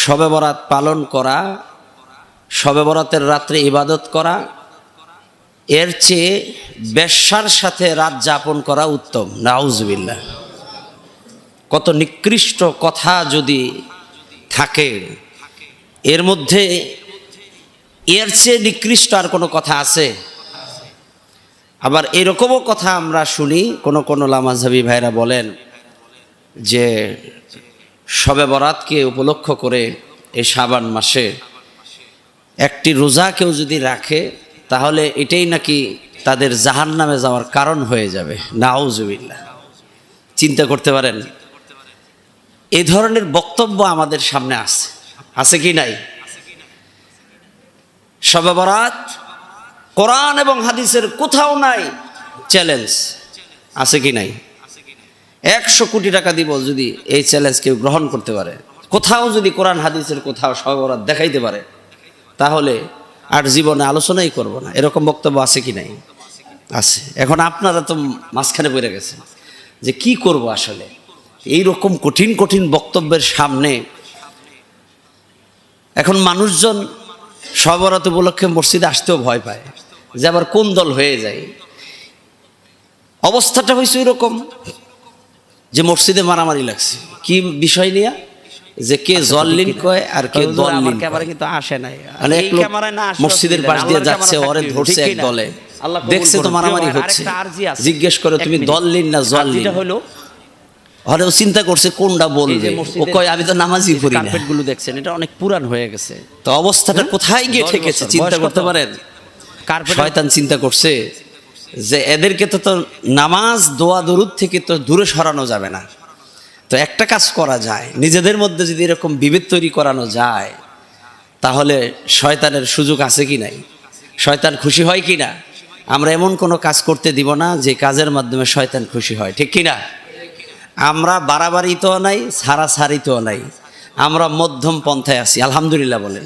শবে বরাত পালন করা, শবে বরাতের রাত্রে ইবাদত করা, এর চেয়ে বেশ্যার সাথে রাত যাপন করা উত্তম। নাউজুবিল্লাহ। কত নিকৃষ্ট কথা যদি থাকে, এর মধ্যে এর চেয়ে নিকৃষ্ট আর কোনো কথা আছে? আবার এরকমও কথা আমরা শুনি, কোন লামাযহাবী ভাইরা বলেন যে শবে বরাতকে উপলক্ষ করে এই শাবান মাসে একটি রোজা কেউ যদি রাখে তাহলে এটাই নাকি তাদের জাহান্নামে যাওয়ার কারণ হয়ে যাবে। নাউজুবিল্লাহ। চিন্তা করতে পারেন, এই ধরনের বক্তব্য আমাদের সামনে আছে কি নাই? শবে বরাত কোরআন এবং হাদিসের কোথাও নাই। চ্যালেঞ্জ আছে কি নাই? 100 কোটি টাকা দিব যদি এই চ্যালেঞ্জ কেউ গ্রহণ করতে পারে, কোথাও যদি কোরআন হাদিসের কোথাও শবে বরাত দেখাইতে পারে, তাহলে আর জীবনে আলোচনাই করব না। এরকম বক্তব্য আছে কি নাই? আছে। এখন আপনারা তো মাঝখানে পড়ে গেছেন যে কি করব আসলে। এইরকম কঠিন কঠিন বক্তব্যের সামনে এখন মানুষজন শবে বরাত উপলক্ষে মসজিদে আসতেও ভয় পায় যে আবার কোন দল হয়ে যায়। অবস্থাটা হয়েছে এরকম যে মসজিদে মারামারি লাগছে কি বিষয় নিয়ে, যে কে জল্লিন কয় আর কে দলিন কয়। কিন্তু আসে নাই, অনেক লোক মসজিদের পাশ দিয়ে যাচ্ছে, ওরে ধরছে এক দলে, দেখছে তো মারামারি হচ্ছে, জিজ্ঞেস করে তুমি দলিন না জল্লিন হলো। আরে ও চিন্তা করছে কোনটা বলবে, ও কয় আমি তো নামাজই পড়ি না। কার্পেটগুলো দেখছেন, এটা অনেক পুরান হয়ে গেছে। তো অবস্থাটা কোথায় গিয়ে ঠেকেছে চিন্তা করতে পারেন? শয়তান চিন্তা করছে যে এদেরকে তো নামাজ দোয়া দরুদ থেকে তো দূরে সরানো যাবে না। তো একটা কাজ করা যায়, নিজেদের মধ্যে যদি এরকম বিভেদ তৈরি করানো যায় তাহলে শয়তানের সুযোগ আছে কি নাই, শয়তান খুশি হয় কি না। আমরা এমন কোনো কাজ করতে দিব না যে কাজের মাধ্যমে শয়তান খুশি হয়, ঠিক কি না? আমরা বাড়াবাড়িতেও নাই, ছাড়াছাড়িতেও নাই, আমরা মধ্যম পন্থায় আছি। আলহামদুলিল্লাহ বলেন।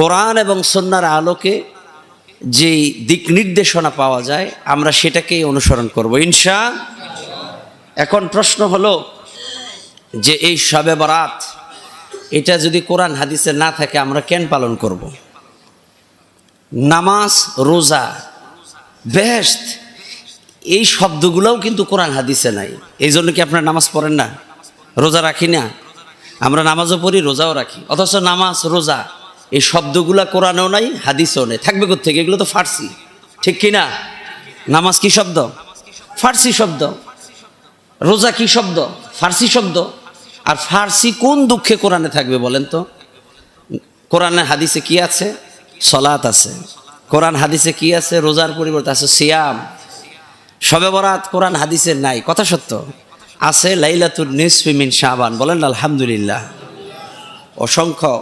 কোরআন এবং সুন্নাহর আলোকে যেই দিক নির্দেশনা পাওয়া যায় আমরা সেটাকেই অনুসরণ করব ইনশাআল্লাহ। এখন প্রশ্ন হলো যে এই শবে বরাত এটা যদি কোরআন হাদিসে না থাকে আমরা কেন পালন করব? নামাজ, রোজা, বেহেশত, এই শব্দগুলোও কিন্তু কোরআন হাদিসে নাই। এই জন্য কি আপনারা নামাজ পড়েন না, রোজা রাখি না? আমরা নামাজও পড়ি, রোজাও রাখি, অথচ নামাজ রোজা এই শব্দগুলা কোরআনেও নাই, হাদিসেও নেই। থাকবে কোত্থেকে? এগুলো তো ফার্সি, ঠিক কি না? নামাজ কি শব্দ? ফার্সি শব্দ। রোজা কি শব্দ? ফার্সি শব্দ। আর ফার্সি কোন দুঃখে কোরআনে থাকবে বলেন তো? কোরআনে হাদিসে কি আছে? সলাত আছে। কোরআন হাদিসে কি আছে? রোজার পরিবর্তে আছে সিয়াম। শবে বরাত কোরআন হাদিসে নাই, কথা সত্য। আছে লাইলাতুন নিসফি মিন শাবান। বলেন আলহামদুলিল্লাহ। অসংখ্য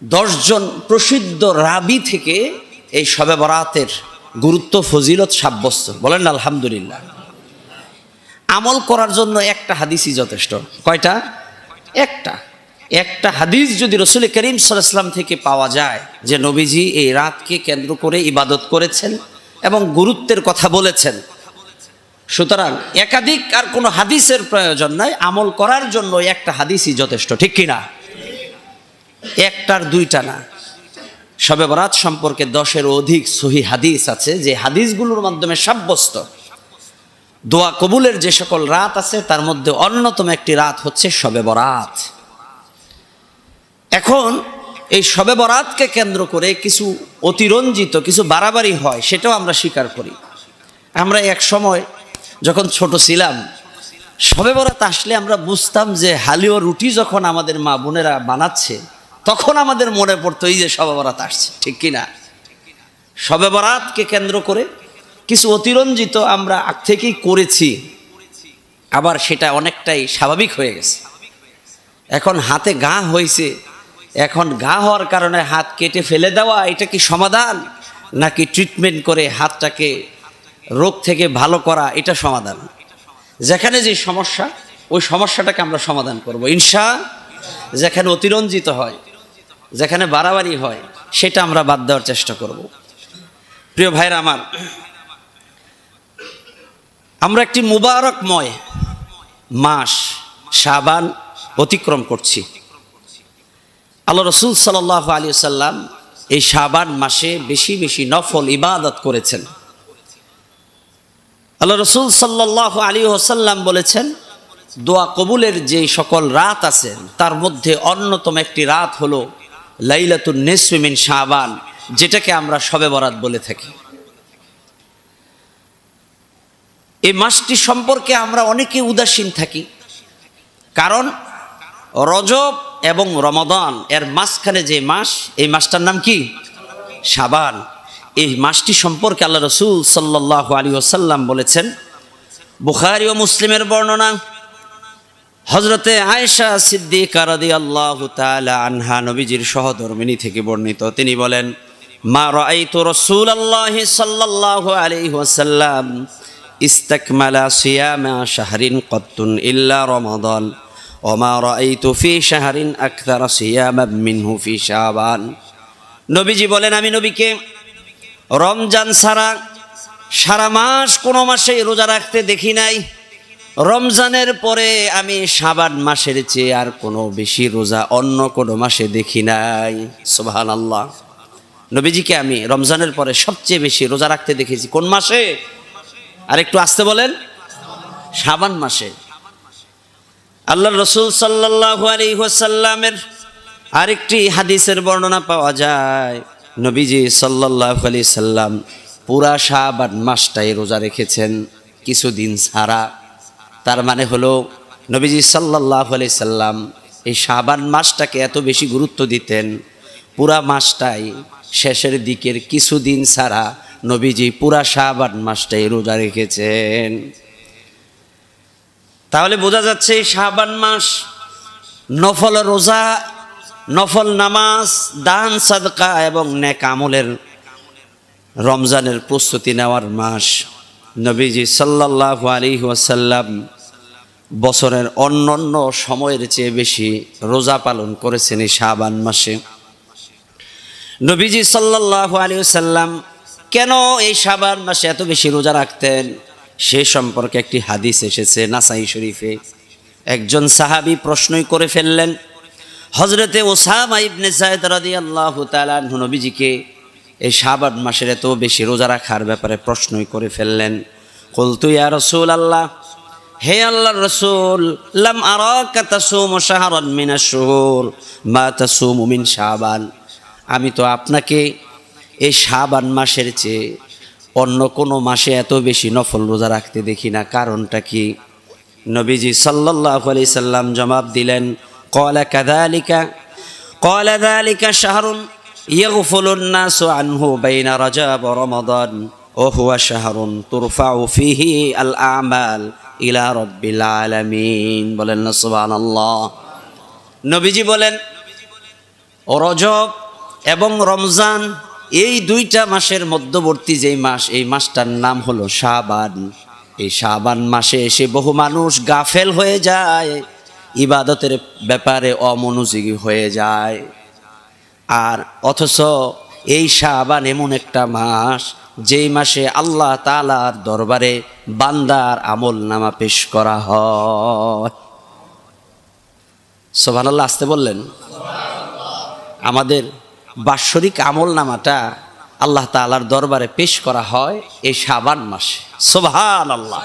10 জন প্রসিদ্ধ রাবি থেকে এই শবে বরাতের গুরুত্ব ফজিলত সাব্যস্ত। বলেন আলহামদুলিল্লাহ। আমল করার জন্য একটা হাদিসই যথেষ্ট। কয়টা? একটা হাদিস যদি রাসূল করিম সাল্লাল্লাহু আলাইহি ওয়াসাল্লাম থেকে পাওয়া যায় যে নবীজি এই রাতকে কেন্দ্র করে ইবাদত করেছেন এবং গুরুত্বের কথা বলেছেন, সুতরাং একাধিক আর কোনো হাদিসের প্রয়োজন নাই, আমল করার জন্য একটা হাদিসই যথেষ্ট, ঠিক কিনা? একটার দুইটা না। শবে বরাত সম্পর্কে 10-এরও অধিক সহিহ হাদিস আছে যে হাদিসগুলোর মাধ্যমে সাব্যস্ত দোয়া কবুলের যে সকল রাত আছে তার মধ্যে অন্যতম একটি রাত হচ্ছে শবে বরাত। এখন এই শবে বরাতকে কেন্দ্র করে কিছু অতিরঞ্জিত, কিছু বাড়াবাড়ি হয়, সেটাও আমরা স্বীকার করি। আমরা এক সময় যখন ছোট ছিলাম, শবে বরাত আসলে আমরা বুঝতাম যে হালিও রুটি যখন আমাদের মা বোনেরা বানাচ্ছে তখন আমাদের মনে পড়তো এই যে শবে বরাত আসছে, ঠিক কিনা? শবে বরাতকে কেন্দ্র করে কিছু অতিরঞ্জিত আমরা আগ থেকেই করেছি, আবার সেটা অনেকটাই স্বাভাবিক হয়ে গেছে। এখন হাতে ঘা হয়েছে, এখন ঘা হওয়ার কারণে হাত কেটে ফেলে দেওয়া এটা কি সমাধান, নাকি ট্রিটমেন্ট করে হাতটাকে রোগ থেকে ভালো করা এটা সমাধান? যেখানে যে সমস্যা ওই সমস্যাটাকে আমরা সমাধান করব ইনশাআল্লাহ। যেখানে অতিরঞ্জিত হয়, যেখানে বাড়াবাড়ি হয় সেটা আমরা বাদ দেওয়ার চেষ্টা করব। প্রিয় ভাইরা আমার, আমরা একটি মুবারকময় মাস শাবান অতিক্রম করছি। আল্লাহ রসুল সাল্লাল্লাহু আলাইহি ওয়াসাল্লাম এই শাবান মাসে বেশি বেশি নফল ইবাদত করেছেন। আল্লাহ রসুল সাল্লাল্লাহু আলাইহি ওয়াসাল্লাম বলেছেন, দোয়া কবুলের যে সকল রাত আছে তার মধ্যে অন্যতম একটি রাত হলো লাইলাতুন নিসফি মিন শাবান, যেটাকে আমরা শবে বরাত বলে থাকি। এই মাসটি সম্পর্কে আমরা অনেকে উদাসীন থাকি, কারণ রজব এবং রমাদান এর মাঝখানে যে মাস, এই মাসটার নাম কি? শাবান। এই মাসটি সম্পর্কে আল্লাহ রসুল সাল্লাল্লাহু আলাইহি ওয়াসাল্লাম বলেছেন, বুখারী ও মুসলিমের বর্ণনা, হযরতে আয়েশা সিদ্দিকা রাদিয়াল্লাহু তাআলা আনহা নবীজির সহধর্মিণী থেকে বর্ণিত, তিনি বলেন, মা রাআইতু রাসূলুল্লাহি সাল্লাল্লাহু আলাইহি ওয়াসাল্লাম ইস্তাকমালা সিয়ামা শাহরিন কত্তুন ইল্লা রমাদান ওয়া মা রাআইতু ফি শাহরিন আকথারা সিয়ামান মিনহু ফি শাবান। নবীজি বলেন, আমি নবীকে রমজান ছাড়া সারা মাস কোনো মাসেই রোজা রাখতে দেখি নাই। রমজানের পরে আমি শাবান মাসের চেয়ে আর কোনো বেশি রোজা অন্য কোনো মাসে দেখি নাই। সুবহানাল্লাহ। নবীজিকে আমি রমজানের পরে সবচেয়ে বেশি রোজা রাখতে দেখেছি কোন মাসে? আর একটু আসতে বলেন। শাবান মাসে। আল্লাহ রসুল সাল্লাল্লাহু আলাইহি ওয়াসাল্লামের আরেকটি হাদিসের বর্ণনা পাওয়া যায়, নবীজি সাল্লাল্লাহু আলাইহি সাল্লাম পুরা শাবান মাসটাই রোজা রেখেছেন কিছুদিন ছাড়া। তার মানে হলো নবীজি সাল্লাল্লাহু আলাইহি সাল্লাম এই শাবান মাসটাকে এত বেশি গুরুত্ব দিতেন, পুরা মাসটাই শেষের দিকের কিছুদিন ছাড়া নবীজি পুরা শাবান মাসটাই রোজা রেখেছেন। তাহলে বোঝা যাচ্ছে এই শাবান মাস নফল রোজা, নফল নামাজ, দান সাদকা এবং নেক আমলের, রমজানের প্রস্তুতি নেওয়ার মাস। নবীজি সাল্লাল্লাহু আলাইহি ওয়াসাল্লাম বছরের অন্যান্য সময়ের চেয়ে বেশি রোজা পালন করেছেন এই শাবান মাসে। নবীজি সাল্লাল্লাহু আলাইহি ওয়াসাল্লাম কেন এই শাবান মাসে এত বেশি রোজা রাখতেন সে সম্পর্কে একটি হাদিস এসেছে নাসাই শরীফে। একজন সাহাবী প্রশ্নই করে ফেললেন, হযরতে উসামা ইবনে যায়েদ রাদিয়াল্লাহু তাআলা আনহু নবীজিকে এই শাবান মাসের এত বেশি রোজা রাখার ব্যাপারে প্রশ্নই করে ফেললেন। কুলতু ইয়া রাসূলুল্লাহ, হে আল্লাহর রাসূল, লাম আরাকা তাসুমু শাহরান মিনাশ শুহুর মা তাসুমু মিন শাবান। আমি তো আপনাকে এই শাবান মাসের চেয়ে অন্য কোনো মাসে এত বেশি নফল রোজা রাখতে দেখি না, কারণটা কি? নবীজি সাল্লাল্লাহু আলাইহি সাল্লাম জবাব দিলেন, ক্বালা কাযালিকা ক্বালা যালিকা শাহরুন ইয়াগফুলুন নাসু আনহু বাইনা রাজব ওয়া রমাদান ওয়া হুয়া শাহরুন তুরফাউ ফীহি আল আমাল ইলা রাব্বিল আলামিন। বলেন না সুবহানাল্লাহ। নবীজি বলেন, রজব এবং রমজান এই দুইটা মাসের মধ্যবর্তী যেই মাস, এই মাসটার নাম হলো শাবান। এই শাবান মাসে এসে বহু মানুষ গাফেল হয়ে যায়, ইবাদতের ব্যাপারে অমনোযোগী হয়ে যায়। আর অথচ এই শাবান এমন একটা মাস যেই মাসে আল্লাহ তাআলার দরবারে বান্দার আমল নামা পেশ করা হয়। সুবহানাল্লাহ। আসতে বললেন। আমাদের বাৎসরিক আমল নামাটা আল্লাহ তাআলার দরবারে পেশ করা হয় এই শাবান মাসে। সুবহানাল্লাহ।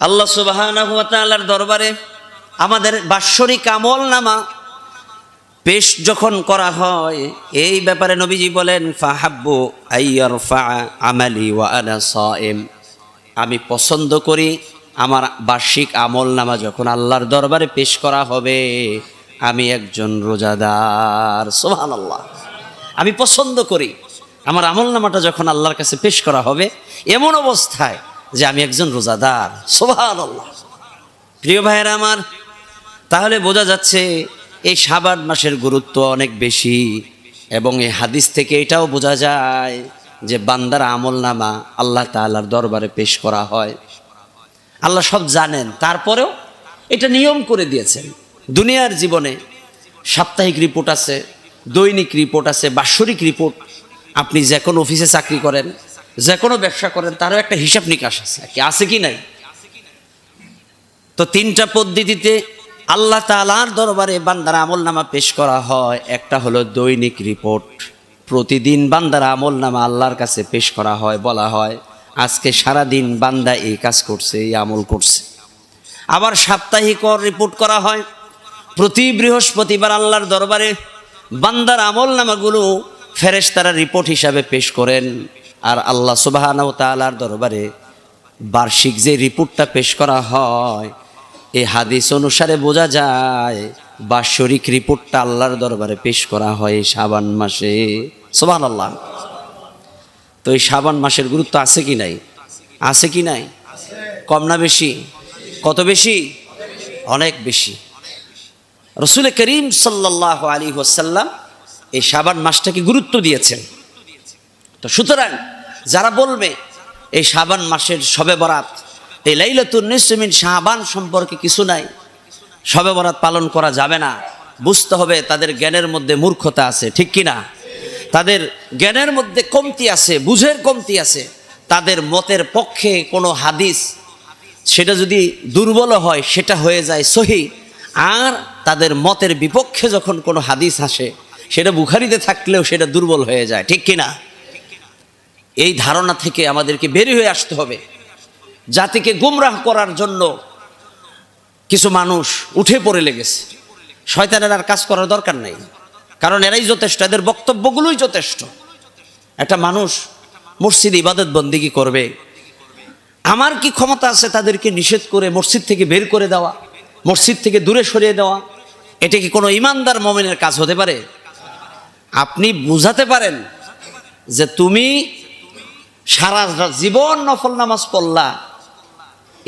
আল্লাহ সুবহানাহু ওয়া তাআলার দরবারে আমাদের বাৎসরিক আমল নামা পেশ যখন করা হয়, এই ব্যাপারে নবীজি বলেন, ফাহাব্বু আইয়ারফা আমালি ওয়া আনা সাইম। আমি পছন্দ করি আমার বার্ষিক আমল নামা যখন আল্লাহর দরবারে পেশ করা হবে আমি একজন রোজাদার। সুবহানাল্লাহ। আমি পছন্দ করি আমার আমল নামাটা যখন আল্লাহর কাছে পেশ করা হবে এমন অবস্থায় যে আমি একজন রোজাদার। সুবহানাল্লাহ। প্রিয় ভাইয়েরা আমার, তাহলে বোঝা যাচ্ছে এই শাবান মাসের গুরুত্ব অনেক বেশি, এবং এই হাদিস থেকে এটাও বোঝা যায় যে বান্দার আমল নামা আল্লাহ তাআলার দরবারে পেশ করা হয়। আল্লাহ সব জানেন, তারপরেও এটা নিয়ম করে দিয়েছেন। দুনিয়ার জীবনে সাপ্তাহিক রিপোর্ট আছে, দৈনিক রিপোর্ট আছে, বাৎসরিক রিপোর্ট। আপনি যে কোনো অফিসে চাকরি করেন, যে কোনো ব্যবসা করেন, তারও একটা হিসাব নিকাশ আছে, কি আছে কি নাই? তো তিনটা পদ্ধতিতে আল্লাহ তাআলার দরবারে বান্দার আমলনামা পেশ করা হয়। একটা হলো দৈনিক রিপোর্ট, প্রতিদিন বান্দার আমলনামা আল্লাহর কাছে পেশ করা হয়, বলা হয় আজকে সারা দিন বান্দা এই কাজ করছে, এই আমল করছে। আবার সাপ্তাহিক রিপোর্ট করা হয়, প্রতি বৃহস্পতিবার আল্লাহর দরবারে বান্দার আমলনামাগুলো ফেরেশতারা রিপোর্ট হিসাবে পেশ করেন। আর আল্লাহ সুবহানাহু ওয়া তাআলার দরবারে বার্ষিক যে রিপোর্টটা পেশ করা হয়, এই হাদিস অনুসারে বোঝা যায় বাৎসরিক রিপোর্টটা আল্লাহর দরবারে পেশ করা হয় শাবান মাসে। সুবহানাল্লাহ। তো এই শাবান মাসের গুরুত্ব আছে কি নাই? আছে কি নাই? কম না বেশি? কত বেশি? অনেক বেশি। রাসূল করিম সাল্লাল্লাহু আলাইহি ওয়াসাল্লাম এই শাবান মাসটাকে গুরুত্ব দিয়েছেন। তো সুতরাং যারা বলবে এই শাবান মাসের শবে বরাত, এই লাইলাতুন নিসফ মিন শাবান সম্পর্কে কিছু নাই, শবে বরাত পালন করা যাবে না, বুঝতে হবে তাদের জ্ঞানের মধ্যে মূর্খতা আছে, ঠিক কি না? তাদের জ্ঞানের মধ্যে কমতি আছে, বুঝের কমতি আছে। তাদের মতের পক্ষে কোনো হাদিস সেটা যদি দুর্বল হয় সেটা হয়ে যায় সহিহ, আর তাদের মতের বিপক্ষে যখন কোনো হাদিস আসে সেটা বুখারীতে থাকলেও সেটা দুর্বল হয়ে যায়, ঠিক কি না? এই ধারণা থেকে আমাদেরকে বের হয়ে আসতে হবে। জাতিকে গুমরাহ করার জন্য কিছু মানুষ উঠে পড়ে লেগেছে। শয়তানের আর কাজ করার দরকার নেই, কারণ এরাই যথেষ্ট, এদের বক্তব্যগুলোই যথেষ্ট। একটা মানুষ মসজিদে ইবাদত বন্দেগী করবে, আমার কি ক্ষমতা আছে তাদেরকে নিষেধ করে মসজিদ থেকে বের করে দেওয়া, মসজিদ থেকে দূরে সরিয়ে দেওয়া? এটা কি কোনো ইমানদার মুমিনের কাজ হতে পারে? আপনি বুঝাতে পারেন যে তুমি সারা জীবন নফল নামাজ পড়লা,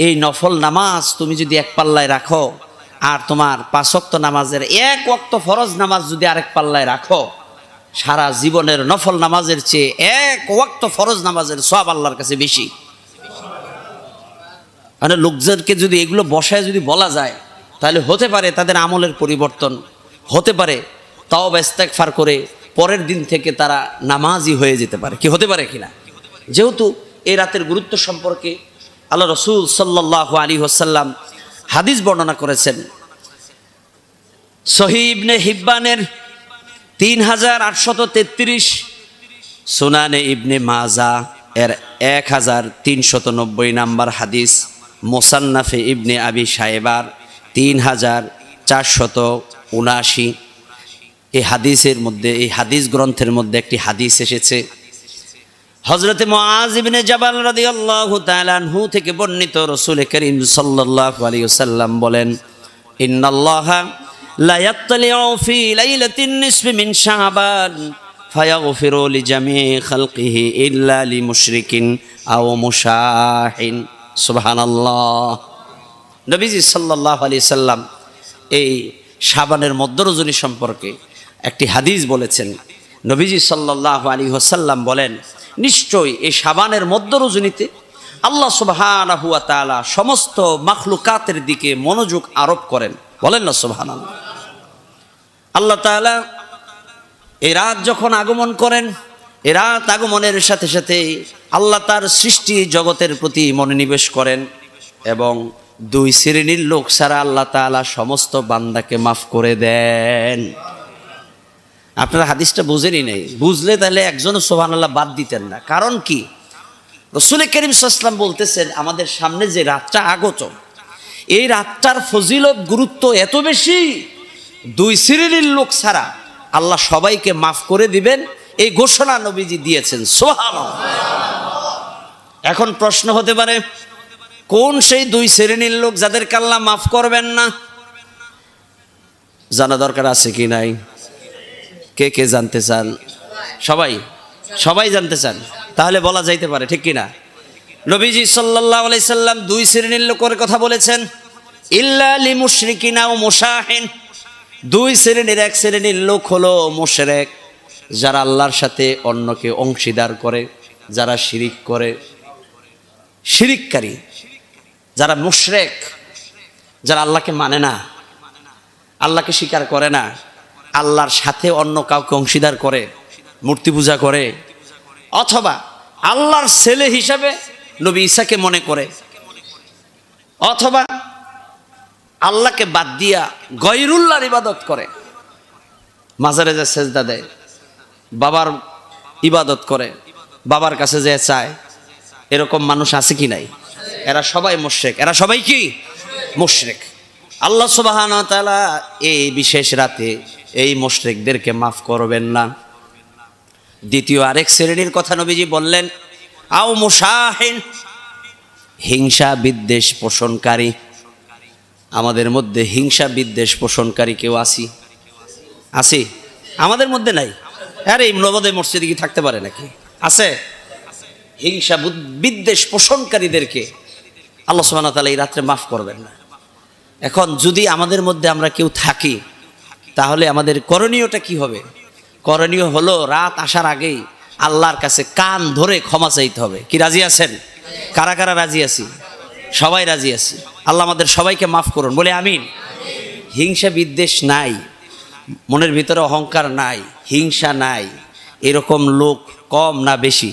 এই নফল নামাজ তুমি যদি এক পাল্লায় রাখো, আর তোমার 5 ওয়াক্ত নামাজের 1 ওয়াক্ত ফরজ নামাজ যদি আরেক পাল্লায় রাখো, সারা জীবনের নফল নামাজের চেয়ে 1 ওয়াক্ত ফরজ নামাজের সওয়াব আল্লাহর কাছে বেশি। মানে লোকজনকে যদি এগুলো বসায় যদি বলা যায়, তাহলে হতে পারে তাদের আমলের পরিবর্তন হতে পারে, তাওবা ইস্তেগফার করে পরের দিন থেকে তারা নামাজি হয়ে যেতে পারে। কি হতে পারে কিনা? যেহেতু এই রাতের গুরুত্ব সম্পর্কে আল্লাহ রাসূল সাল্লাল্লাহু আলাইহি ওয়াসাল্লাম হাদিস বর্ণনা করেছেন। সহিহ ইবনে হিব্বানের 3833, সুনানে ইবনে মাজা এর 1390 নাম্বার হাদিস, মুসান্নাফে ইবনে আবি শায়বার 3479। এই হাদিসের মধ্যে, এই হাদিস গ্রন্থের মধ্যে একটি হাদিস এসেছে হযরতে মুআয ইবনে জাবাল রাদিয়াল্লাহু তাআলা আনহু থেকে বর্ণিত। রাসূল করিম সাল্লাল্লাহু আলাইহি ওয়াসাল্লাম বলেন, ইন্নাল্লাহা লা ইয়াত্তালিউ ফি লাইলাতিন নিসফি মিন শাবান ফায়াগফিরু লিজামিই খালকিহি ইল্লা লিমুশরিকিন আও মুশাহিন। সুবহানাল্লাহ। নবীজি সাল্লাল্লাহু আলাইহি সাল্লাম এই শাবানের মধ্য রজনী সম্পর্কে একটি হাদিস বলেছেন। নবীজি সাল্লাল্লাহু আলাইহি ওয়াসাল্লাম বলেন, নিশ্চয়ই এই শাবানের মধ্য রজনীতে আল্লাহ সুবহানাহু ওয়া তাআলা সমস্ত মাখলুকাতের দিকে মনোযোগ আরোপ করেন। বলেন না সুবহানাল্লাহ। আল্লাহ তাআলা এই রাত যখন আগমন করেন, এই রাত আগমনের সাথে সাথে আল্লাহ তার সৃষ্টি জগতের প্রতি মনোনিবেশ করেন, এবং 2 শ্রেণীর লোক ছাড়া আল্লাহ তাআলা সমস্ত বান্দাকে মাফ করে দেন। আপনারা হাদিসটা বুঝেনই নাই, বুঝলে তাহলে একজনও সুবহানাল্লাহ বাদ দিতেন না। কারণ কি? রাসূল করিম সাল্লাল্লাহু আলাইহি ওয়াসাল্লাম বলতেছেন, আমাদের সামনে যে রাতটা আগত, এই রাতটার ফজিলত গুরুত্ব এত বেশি, 2 শ্রেণীর লোক ছাড়া আল্লাহ সবাইকে মাফ করে দিবেন, এই ঘোষণা নবীজি দিয়েছেন। সুবহানাল্লাহ। এখন প্রশ্ন হতে পারে, কোন সেই 2 শ্রেণীর লোক যাদেরকে আল্লাহ মাফ করবেন না? জানা দরকার আছে কি নাই? কে কে জানতে চান? সবাই জানতে চান? তাহলে বলা যাইতে পারে, ঠিক কিনা? নবীজি সাল্লাল্লাহু আলাইহি সাল্লাম 2 শ্রেণীর লোকের কথা বলেছেন, ইল্লা লিমুশরিকিন আও মুশাহিন। 2 শ্রেণীর, এক শ্রেণীর লোক হলো মুশরিক, যারা আল্লাহর সাথে অন্যকে অংশীদার করে, যারা শিরিক করে, শিরিককারী, যারা মুশরিক, যারা আল্লাহকে মানে না, আল্লাহকে স্বীকার করে না, আল্লাহর সাথে অন্য কাউকে অংশীদার করে, মূর্তি পূজা করে, অথবা আল্লাহর ছেলে হিসাবে নবী ঈসাকে মনে করে, অথবা আল্লাহকে বাদ দিয়া গয়রুল্লাহর ইবাদত করে, মাজারে যে সেজদা দেয়, বাবার ইবাদত করে, বাবার কাছে যে চায়, এরকম মানুষ আছে কি নাই? এরা সবাই মুশরিক। এরা সবাই কি মুশরিক? আল্লাহ সুবহানাহু ওয়া তাআলা এই বিশেষ রাতে এই মুশরিকদেরকে মাফ করবেন না। দ্বিতীয় আরেক শ্রেণীর কথা নবীজি বললেন, আও মুশাহিন, হিংসা বিদ্বেষ পোষণকারী। আমাদের মধ্যে হিংসা বিদ্বেষ পোষণকারী কেউ আছি? আমাদের মধ্যে নাই? আরে এই নবদে মসজিদে কি থাকতে পারে নাকি? আছে? হিংসা বিদ্বেষ পোষণকারীদেরকে আল্লাহ সুবহানাহু ওয়া তাআলা এই রাত্রে মাফ করবেন না। এখন যদি আমাদের মধ্যে আমরা কেউ থাকি, তাহলে আমাদের করণীয়টা কি হবে? করণীয় হলো রাত আসার আগেই আল্লাহর কাছে কান ধরে ক্ষমা চাইতে হবে। কি রাজি আছেন? কারা কারা রাজি আছি? সবাই রাজি আছি। আল্লাহ আমাদের সবাইকে মাফ করুন, বলে আমিন। হিংসা বিদ্বেষ নাই, মনের ভিতরে অহংকার নাই, হিংসা নাই, এরকম লোক কম না বেশি?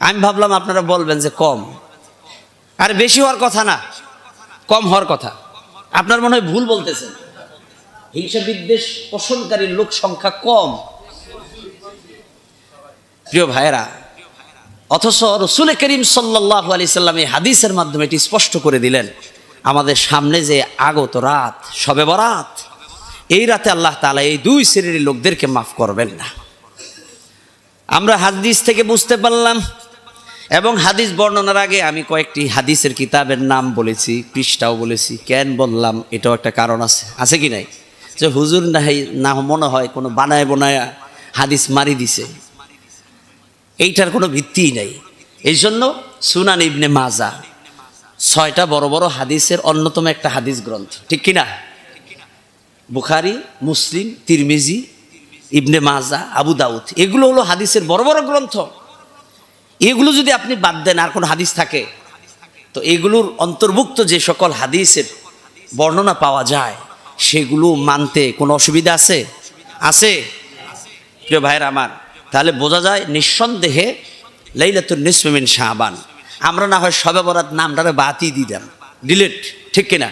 আমি ভাবলাম আপনারা বলবেন যে কম। আর বেশি হওয়ার কথা না, কম হওয়ার কথা। আপনার মনে হয় ভুল বলতেছেন। হিংসা বিদ্বেষ পোষণকারীর লোক সংখ্যা কম, প্রিয় ভাইয়েরা। অথচ রাসূল করিম সাল্লাল্লাহু আলাইহি সাল্লাম এই হাদিসের মাধ্যমে এটি স্পষ্ট করে দিলেন, আমাদের সামনে যে আগত রাত শবে বরাত, এই রাতে আল্লাহ তাআলা এই দুই শ্রেণীর লোকদেরকে মাফ করবেন না। আমরা হাদিস থেকে বুঝতে পারলাম, এবং হাদিস বর্ণনার আগে আমি কয়েকটি হাদিসের কিতাবের নাম বলেছি, পৃষ্ঠাও বলেছি। কেন বললাম? এটাও একটা কারণ আছে কি নাই? যে হুজুর না মনে হয় কোনো বানায় বোনায়া হাদিস মারি দিছে, এইটার কোনো ভিত্তিই নাই। এই জন্য সুনান ইবনে মাজা 6টা বড় বড় হাদিসের অন্যতম একটা হাদিস গ্রন্থ, ঠিক কিনা? বুখারী, মুসলিম, তিরমিজি, ইবনে মাজা, আবু দাউদ, এগুলো হলো হাদিসের বড় বড় গ্রন্থ। এগুলো যদি আপনি বাদ দেন আর কোনো হাদিস থাকে, তো এগুলোর অন্তর্ভুক্ত যে সকল হাদিসের বর্ণনা পাওয়া যায়, সেগুলো মানতে কোনো অসুবিধা আছে? প্রিয় ভাইয়েরা আমার, তাহলে বোঝা যায় নিঃসন্দেহে লাইলাতুন নিসফি মিন শাবান। আমরা না হয় শবে বরাত নামটারে বাতিই দিলাম, ডিলেট, ঠিক কিনা?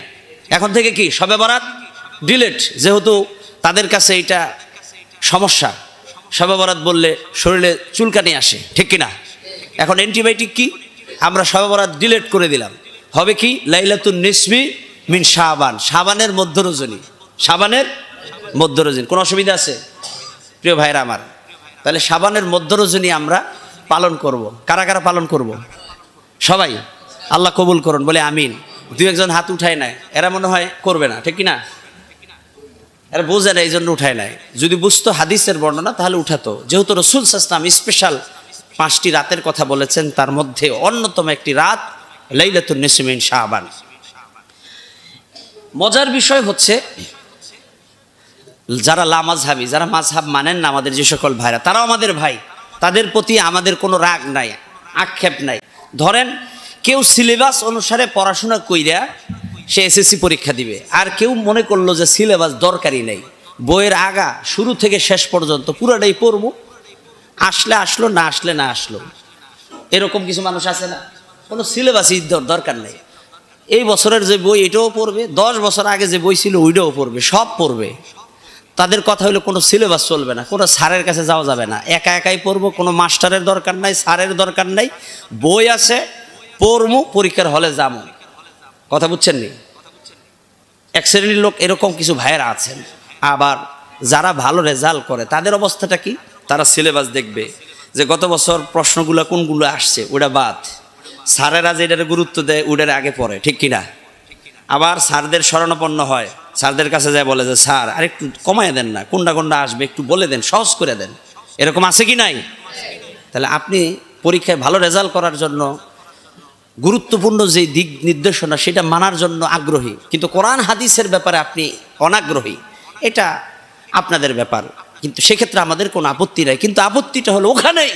এখন থেকে কি শবে বরাত ডিলেট, যেহেতু তাদের কাছে এটা সমস্যা। শবে বরাত বললে শরীরে চুলকানি আসে, ঠিক কিনা? এখন অ্যান্টিবায়োটিক কি? আমরা শবে বরাত ডিলেট করে দিলাম। হবে কি? লাইলাতুন নিসফি মিন শাবান, শাবানের মধ্য রজনী, শাবানের মধ্য রজনী। কোনো অসুবিধা আছে? প্রিয় ভাইরা আমার, তাহলে শাবানের মধ্য রজনী আমরা পালন করব। কারা কারা পালন করব? সবাই। আল্লাহ কবুল করুন, বলে আমিন। 2-1 হাত উঠায় নাই, এরা মনে হয় করবে না, ঠিক কিনা? এরা বোঝে না, এই জন্য উঠায় নাই। যদি বুঝতো হাদিসের বর্ণনা তাহলে উঠাতো। যেহেতু রাসূল সাল্লাল্লাহু আলাইহি ওয়াসাল্লাম স্পেশাল 5টি রাতের কথা বলেছেন, তার মধ্যে অন্যতম একটি রাত লাইলাতুন নিসফি মিন শাবান। মজার বিষয় হচ্ছে, যারা লামাযহাবী, যারা মাযহাব মানেন না, আমাদের যে সকল ভাইরা, তারাও আমাদের ভাই, তাদের প্রতি আমাদের কোনো রাগ নাই, আক্ষেপ নাই। ধরেন কেউ সিলেবাস অনুসারে পড়াশোনা কইরা সে এসএসসি পরীক্ষা দিবে, আর কেউ মনে করলো যে সিলেবাস দরকারই নেই, বইয়ের আগা শুরু থেকে শেষ পর্যন্ত পুরোটাই পড়বো, আসলে আসলো, না আসলে না আসলো। এরকম কিছু মানুষ আছে না? কোনো সিলেবাসই দরকার নেই, এই বছরের যে বই এটাও পড়বে, 10 বছর আগে যে বই ছিল ওইটাও পড়বে, সব পড়বে। তাদের কথা হলো কোনো সিলেবাস চলবে না, কোনো স্যারের কাছে যাওয়া যাবে না, একা একাই পড়বো, কোনো মাস্টারের দরকার নাই, স্যারের দরকার নাই, বই আছে, পড়বো, পরীক্ষার হলে যাবো। কথা বুঝছেন নি? এক শ্রেণীর লোক এরকম কিছু ভাইয়েরা আছেন। আবার যারা ভালো রেজাল্ট করে তাদের অবস্থাটা কি? তারা সিলেবাস দেখবে যে গত বছর প্রশ্নগুলো কোনগুলো আসছে, ওটা বাদ, স্যারেরা যেটার গুরুত্ব দেয় ওটার আগে পড়ে, ঠিক কিনা? আবার স্যারদের শরণাপন্ন হয়, স্যারদের কাছে যায় বলে যে স্যার আর একটু কমায় দেন না, কোনটা কোনটা আসবে একটু বলে দেন, সহজ করে দেন। এরকম আছে কি নাই? তাহলে আপনি পরীক্ষায় ভালো রেজাল্ট করার জন্য গুরুত্বপূর্ণ যে দিক নির্দেশনা সেটা মানার জন্য আগ্রহী, কিন্তু কোরআন হাদিসের ব্যাপারে আপনি অনাগ্রহী, এটা আপনাদের ব্যাপার। কিন্তু সেক্ষেত্রে আমাদের কোনো আপত্তি নাই। কিন্তু আপত্তিটা হলো ওখানেই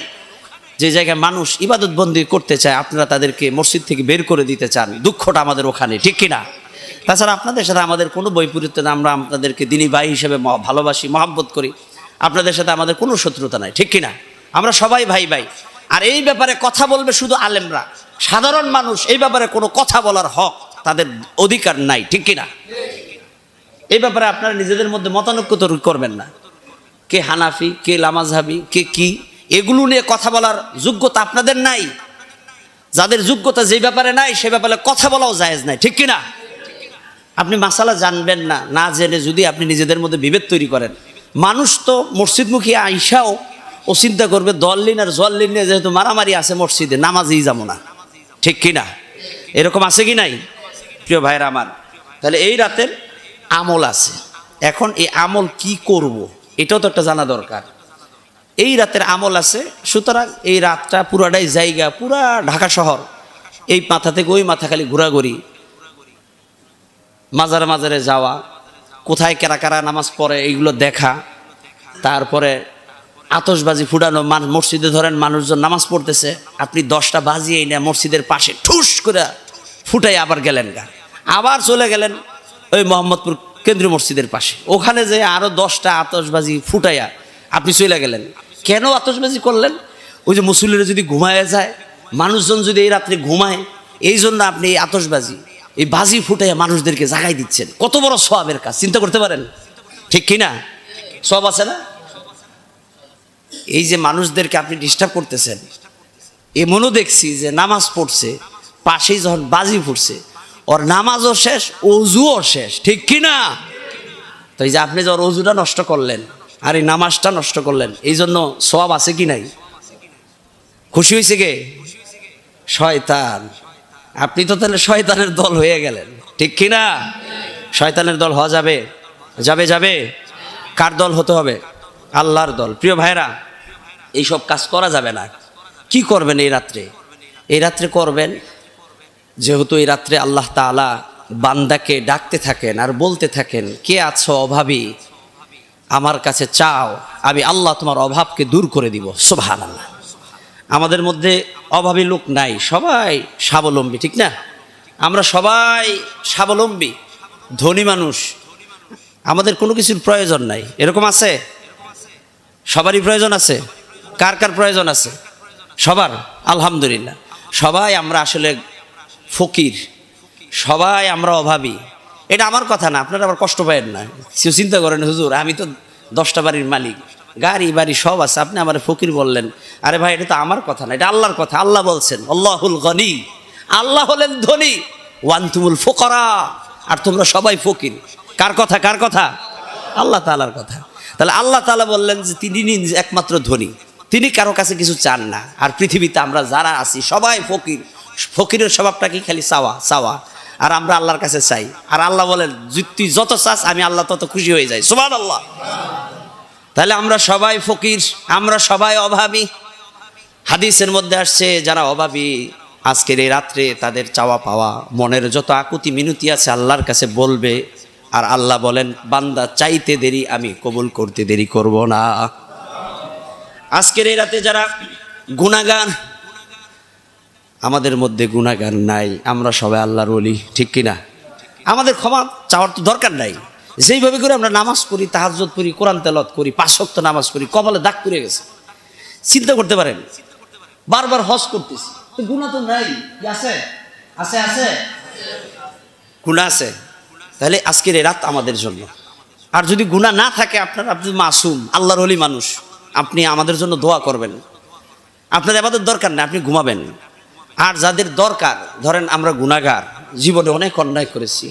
যে জায়গায় মানুষ ইবাদত বন্দি করতে চায়, আপনারা তাদেরকে মসজিদ থেকে বের করে দিতে চান, দুঃখটা আমাদের ওখানে, ঠিক কিনা? তাছাড়া আপনাদের সাথে আমাদের কোনো বৈপরীত্য না, আমরা আপনাদেরকে দিনী ভাই হিসেবে ভালোবাসি, মহব্বত করি, আপনাদের সাথে আমাদের কোনো শত্রুতা নাই, ঠিক কিনা? আমরা সবাই ভাই ভাই। আর এই ব্যাপারে কথা বলবে শুধু আলেমরা, সাধারণ মানুষ এই ব্যাপারে কোনো কথা বলার হক তাদের অধিকার নাই, ঠিক কিনা? এই ব্যাপারে আপনারা নিজেদের মধ্যে মতানৈক্য তৈরি করবেন না। কে হানাফি, কে লামাজহাবি, কে কি, এগুলো নিয়ে কথা বলার যোগ্যতা আপনাদের নাই। যাদের যোগ্যতা যে ব্যাপারে নাই সে ব্যাপারে কথা বলাও জায়েজ নাই, ঠিক কিনা? আপনি মাসালা জানবেন না, না জেনে যদি আপনি নিজেদের মধ্যে বিভেদ তৈরি করেন, মানুষ তো মসজিদমুখী আইসাও ও চিন্তা করবে দললিন আর জল্লিন নিয়ে যেহেতু মারামারি আছে মসজিদে, নামাজেই যাবো না, ঠিক কিনা? এরকম আছে কি নাই প্রিয় ভাইরা আমার? তাহলে এই রাতের আমল আছে। এখন এই আমল কি করব এটাও তো একটা জানা দরকার। এই রাতের আমল আছে, সুতরাং এই রাতটা পুরাটাই জায়গা, পুরা ঢাকা শহর এই মাথা থেকে ওই মাথা খালি ঘোরাঘুরি, মাজারে মাজারে যাওয়া, কোথায় কারা কারা নামাজ পড়ে এইগুলো দেখা, তারপরে আতশবাজি ফুটানো। মসজিদে ধরেন মানুষজন নামাজ পড়তেছে, আপনি 10টা বাজিয়েই না মসজিদের পাশে ঠুস করে ফুটাই আবার গেলেন গা, আবার চলে গেলেন ওই মোহাম্মদপুর কেন্দ্রীয় মসজিদের পাশে, ওখানে যে আরো 10টা আতশবাজি ফুটাইয়া আপনি চলে গেলেন। কেন আতশবাজি করলেন? ওই যে মুসল্লিরা যদি ঘুমায় যায়, মানুষজন যদি এই রাত্রে ঘুমায়, এই জন্য আপনি এই আতশবাজি, এই বাজি ফুটাইয়া মানুষদেরকে জাগাই দিচ্ছেন। কত বড় সওয়াবের কাজ চিন্তা করতে পারেন, ঠিক কিনা? সওয়াব আছে না? এই যে মানুষদেরকে আপনি ডিস্টার্ব করতেছেন, এমনও দেখছি যে নামাজ পড়ছে, পাশেই যখন বাজি ফুটছে, ওর নামাজও শেষ, অজুও শেষ, ঠিক কিনা? তো এই যে আপনি যে ওর অজুটা নষ্ট করলেন আর এই নামাজটা নষ্ট করলেন, এই জন্য সওয়াব আছে কি নাই? খুশি হয়েছে কে? শয়তান। আপনি তো তাহলে শয়তানের দল হয়ে গেলেন, ঠিক কিনা? শয়তানের দল হওয়া যাবে? যাবে যাবে। কার দল হতে হবে? আল্লাহর দল। প্রিয় ভাইরা, এইসব কাজ করা যাবে না। কি করবেন এই রাত্রে? এই রাত্রে করবেন, যেহেতু এই রাত্রে আল্লাহ তাআলা বান্দাকে ডাকতে থাকেন আর বলতে থাকেন, কে আছো অভাবী, আমার কাছে চাও, আমি আল্লাহ তোমার অভাবকে দূর করে দিব। সুবহানাল্লাহ। আমাদের মধ্যে অভাবী লোক নাই, সবাই স্বাবলম্বী, ঠিক না? আমরা সবাই স্বাবলম্বী, ধনী মানুষ, আমাদের কোনো কিছুর প্রয়োজন নাই। এরকম আছে? সবারই প্রয়োজন আছে। কার কার প্রয়োজন আছে? সবার। আলহামদুলিল্লাহ। সবাই আমরা আসলে ফকির, সবাই আমরা অভাবী। এটা আমার কথা না, আপনারা আবার কষ্ট পায়েন না, চিন্তা করেন হুজুর আমি তো 10টা বাড়ির মালিক, গাড়ি বাড়ি সব আছে, আপনি আমার ফকির বললেন। আরে ভাই, এটা তো আমার কথা না, এটা আল্লাহর কথা। আল্লাহ বলছেন আল্লাহুল গনি, আল্লাহ হলেন ধনী, ওয়ান্তুমুল ফুকারা, আর তোমরা সবাই ফকির। কার কথা? কার কথা? আল্লাহ তাআলার কথা। তাহলে আল্লাহ তাআলা বললেন যে তিনি একমাত্র ধনী, তিনি কারো কাছে কিছু চান না। আর পৃথিবীতে আমরা যারা আছি সবাই ফকির। ফকিরের স্বভাবটা কি? খালি চাওয়া চাওয়া। আর আমরা আল্লাহর কাছে চাই, আর আল্লাহ বলেন তুই যত চাস আমি আল্লাহ তত খুশি হয়ে যাই। সুবহানাল্লাহ। তাহলে আমরা সবাই ফকির, আমরা সবাই অভাবী। হাদিসের মধ্যে আসছে যারা অভাবী আজকের এই রাত্রে তাদের চাওয়া পাওয়া, মনের যত আকুতি মিনতি আছে আল্লাহর কাছে বলবে। আর আল্লাহ বলেন বান্দা চাইতে দেরি, আমি কবুল করতে দেরি করব না। আজকের এই রাতে যারা গুনাহগার, আমাদের মধ্যে গুনাহগার নাই, আমরা সবাই আল্লাহর ওলি, ঠিক কিনা? আমাদের ক্ষমা চাওয়ার তো দরকার নাই। যেইভাবে করে আমরা নামাজ পড়ি, তাহাজ্জুদ পড়ি, কোরআন তেলাওয়াত করি, 5 ওয়াক্ত নামাজ পড়ি, কপালে দাগ পড়ে গেছে। চিন্তা করতে পারেন, বারবার হজ করতেছি, গুনাহ তো নাই। আছে আছে আছে গুনাহ আছে। তাহলে আজকের এই রাত আমাদের জন্য। আর যদি গুনাহ না থাকে আপনার, আপনি মাসুম, আল্লাহর ওলি মানুষ, আপনি আমাদের জন্য দোয়া করবেন। আপনার ইবাদত দরকার না, আপনি ঘুমাবেন। আর যাদের দরকার, ধরেন আমরা গুনাহগার, জীবনে অনেক অন্যায় করেছি,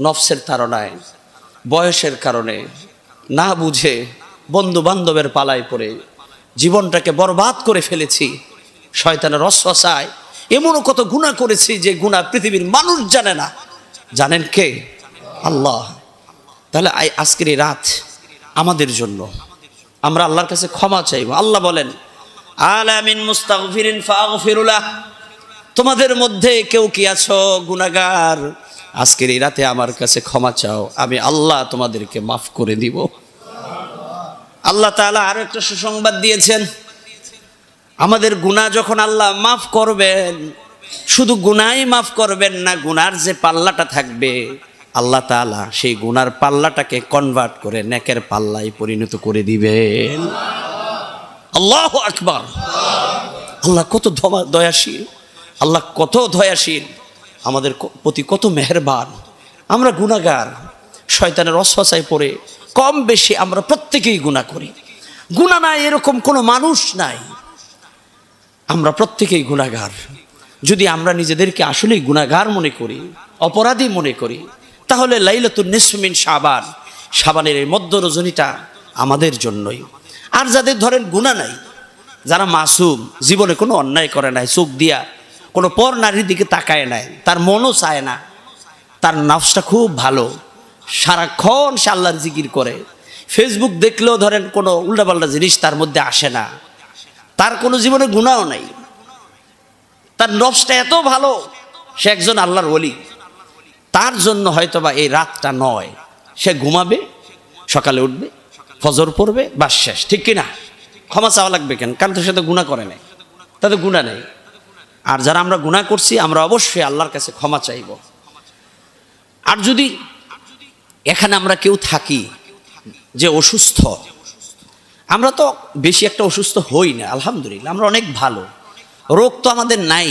নফসের তাড়নায়, বয়সের কারণে, না বুঝে, বন্ধু বান্ধবের পালায় পড়ে জীবনটাকে বরবাদ করে ফেলেছি, শয়তানের ওয়াসওয়াসায় এমনও কত গুনাহ করেছি যে গুনাহ পৃথিবীর মানুষ জানে না। জানেন কে? আল্লাহ। তাহলে আজকের এই রাত আমাদের জন্য, আমরা আল্লাহর কাছে ক্ষমা চাইব। আল্লাহ বলেন আলামিন মুস্তাগফিরিন ফাগফিরুলাহ, তোমাদের মধ্যে কেউ কি আছো গুনাহগার, আজকের এই রাতে আমার কাছে ক্ষমা চাও, আমি আল্লাহ তোমাদেরকে মাফ করে দিব। আল্লাহ তাআলা আরো একটা সুসংবাদ দিয়েছেন, আমাদের গুনাহ যখন আল্লাহ মাফ করবেন, শুধু গুনাহই মাফ করবেন না, গুনার যে পাল্লাটা থাকবে আল্লাহ তাআলা সেই গুনার পাল্লাটাকে কনভার্ট করে নেকের পাল্লায় পরিণত করে দিবেন। আল্লাহু আকবার। আল্লাহ কত দয়াশীল, আল্লাহ কত দয়াশীল, আমাদের প্রতি কত মেহেরবান। আমরা গুনাহগার, শয়তানের ওয়াসওয়াসায় পড়ে কম বেশি আমরা প্রত্যেকেই গুনাহ করি। গুনাহ নাই এরকম কোনো মানুষ নাই, আমরা প্রত্যেকেই গুনাহগার। যদি আমরা নিজেদেরকে আসলেই গুনাহগার মনে করি, অপরাধী মনে করি, তাহলে লাইলাতুন নিসফ মিন শাবান, শাবানের এই মধ্য রজনীটা আমাদের জন্যই। আর যাদের ধরেন গুনাহ নাই, যারা মাসুম, জীবনে কোনো অন্যায় করে নাই, চোখ দিয়া কোনো পর নারীর দিকে তাকায় নাই, তার মনও চায় না, তার নফসটা খুব ভালো, সারাক্ষণ সে আল্লাহর জিকির করে, ফেসবুক দেখলেও ধরেন কোনো উল্টাপাল্টা জিনিস তার মধ্যে আসে না, তার কোনো জীবনে গুনাহও নাই, তার নফসটা এত ভালো, সে একজন আল্লাহর ওলি। তার জন্য হয়তোবা এই রাতটা নয়, সে ঘুমাবে, সকালে উঠবে, ফজর পড়বে, বাস শেষ, ঠিক কিনা? ক্ষমা চাওয়া লাগবে কেন? কারণ তো সে তো গুনাহ করে নাই, তাদের গুনাহ নেই। আর যারা আমরা গুনাহ করছি, আমরা অবশ্যই আল্লাহর কাছে ক্ষমা চাইব। আর যদি এখানে আমরা কেউ থাকি যে অসুস্থ, আমরা তো বেশি একটা অসুস্থ হই না, আলহামদুলিল্লাহ, আমরা অনেক ভালো, রোগ তো আমাদের নাই।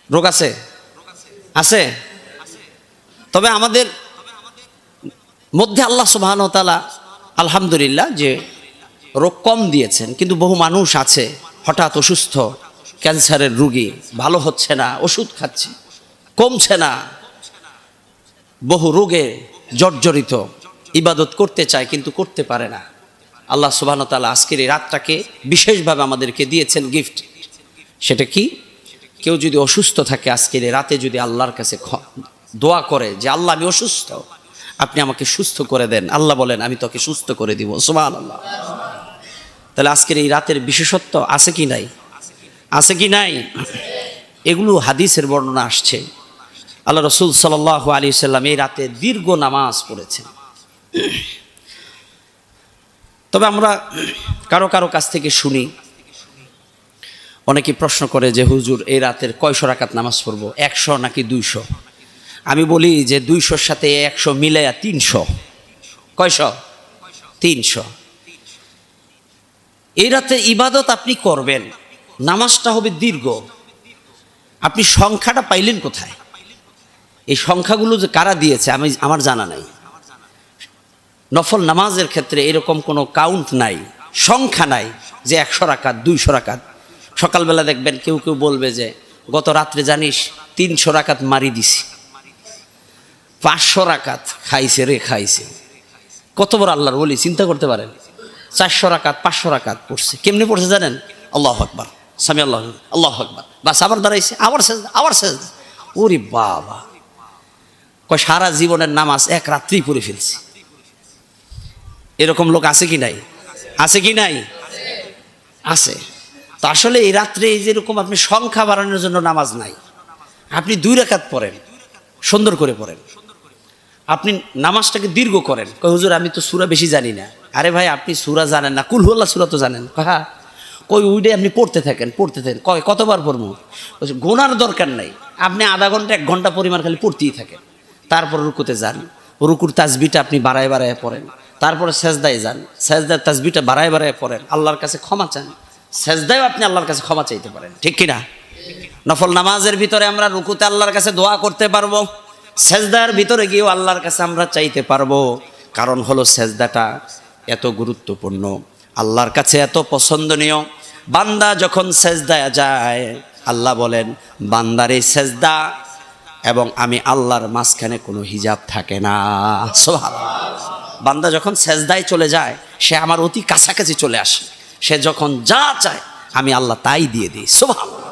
রোগ আছে? আছে। তবে আমাদের মধ্যে আল্লাহ সুবহানাহু ওয়া তাআলা আলহামদুলিল্লাহ যে রোগ কম দিয়েছেন, কিন্তু বহু মানুষ আছে হঠাৎ অসুস্থ, ক্যান্সারের রোগী, ভালো হচ্ছে না, ওষুধ খাচ্ছে, কমছে না, বহু রোগে জর্জরিত, ইবাদত করতে চায় কিন্তু করতে পারে না। আল্লাহ সুবহানাহু ওয়া তাআলা আজকের এই রাতটাকে বিশেষভাবে আমাদেরকে দিয়েছেন গিফট। সেটা কি? কেউ যদি অসুস্থ থাকে, আজকের এই রাতে যদি আল্লাহর কাছে দোয়া করে যে আল্লাহ আমি অসুস্থ, আপনি আমাকে সুস্থ করে দেন, আল্লাহ বলেন আমি তোকে সুস্থ করে দিব। সুবহানাল্লাহ। তাহলে আজকের এই রাতের বিশেষত্ব আছে কি নাই? আছে কি নাই? এগুলো হাদিসের বর্ণনা আসছে। আল্লাহ রাসূল সাল্লাল্লাহু আলাইহি সাল্লাম এই রাতে দীর্ঘ নামাজ পড়েছেন। তবে আমরা কারো কারো কাছ থেকে শুনি, অনেকে প্রশ্ন করে যে হুজুর এই রাতের কয়শো রাকাত নামাজ পড়বো, 100 নাকি 200? আমি বলি যে 200-র সাথে 100 মিলাইয়া 300। কয়শো? 300। এই রাতে ইবাদত আপনি করবেন, নামাজটা হবে দীর্ঘ। আপনি সংখ্যাটা পাইলেন কোথায়? এই সংখ্যাগুলো যে কারা দিয়েছে আমার জানা নাই। নফল নামাজের ক্ষেত্রে এরকম কোনো কাউন্ট নাই, সংখ্যা নাই যে 100 রাকাত 200 রাকাত। সকালবেলা দেখবেন কেউ কেউ বলবে যে গত রাত্রে জানিস 300 রাকাত মারি দিছি, 500 রাকাত খাইছে রে খাইছে। কত বড় আল্লাহর ওলি, চিন্তা করতে পারেন। 400 রাকাত 500 রাকাত পড়ছে। কেমনি পড়ছে জানেন? আল্লাহু আকবার, সামি আল্লাহ, আল্লাহু আকবার, বাস আবার দাঁড়াইছে, আবার সেজদা, আবার সেজদা। ওরে বাবা, কয় সারা জীবনের নামাজ এক রাত্রেই পড়ে ফেলছি। এরকম লোক আছে কি নাই? আছে কি নাই? আছে। তো আসলে এই রাত্রে এই যেরকম আপনি সংখ্যা বাড়ানোর জন্য নামাজ নাই, আপনি 2 রাকাত পড়েন, সুন্দর করে পড়েন, আপনি নামাজটাকে দীর্ঘ করেন। কয় হুজুর আমি তো সূরা বেশি জানি না। আরে ভাই আপনি সূরা জানেন না, কুল হুয়াল্লাহ সূরা তো জানেন। হ্যাঁ, কই ওইটাই আপনি পড়তে থাকেন, পড়তে থাকেন। কয় কতবার পড়বো? গোনার দরকার নাই, আপনি আধা ঘন্টা 1 ঘন্টা পরিমাণ খালি পড়তেই থাকেন। তারপর রুকুতে যান, রুকুর তাসবিহটা আপনি বাড়ায় বাড়ায় পড়েন। তারপরে সেজদায় যান, সেজদার তাসবিহটা বাড়ায় বাড়ায় পড়েন, আল্লাহর কাছে ক্ষমা চান। সেজদায়ও আপনি আল্লাহর কাছে ক্ষমা চাইতে পারেন, ঠিক কিনা? নফল নামাজের ভিতরে আমরা রুকুতে আল্লাহর কাছে দোয়া করতে পারবো, সেজদার ভিতরে গিয়েও আল্লাহর কাছে আমরা চাইতে পারবো। কারণ হলো সেজদাটা এত গুরুত্বপূর্ণ, আল্লাহর কাছে এত পছন্দনীয়। বান্দা যখন সেজদায় যায়, আল্লাহ বলেন বান্দার এই সেজদা এবং আমি আল্লাহর মাঝখানে কোনো হিজাব থাকে না। সুবহানাল্লাহ। বান্দা যখন সেজদায় চলে যায়, সে আমার অতি কাছাকাছি চলে আসে। সে যখন যা চায় আমি আল্লাহ তাই দিয়ে দিই। সুবহানাল্লাহ।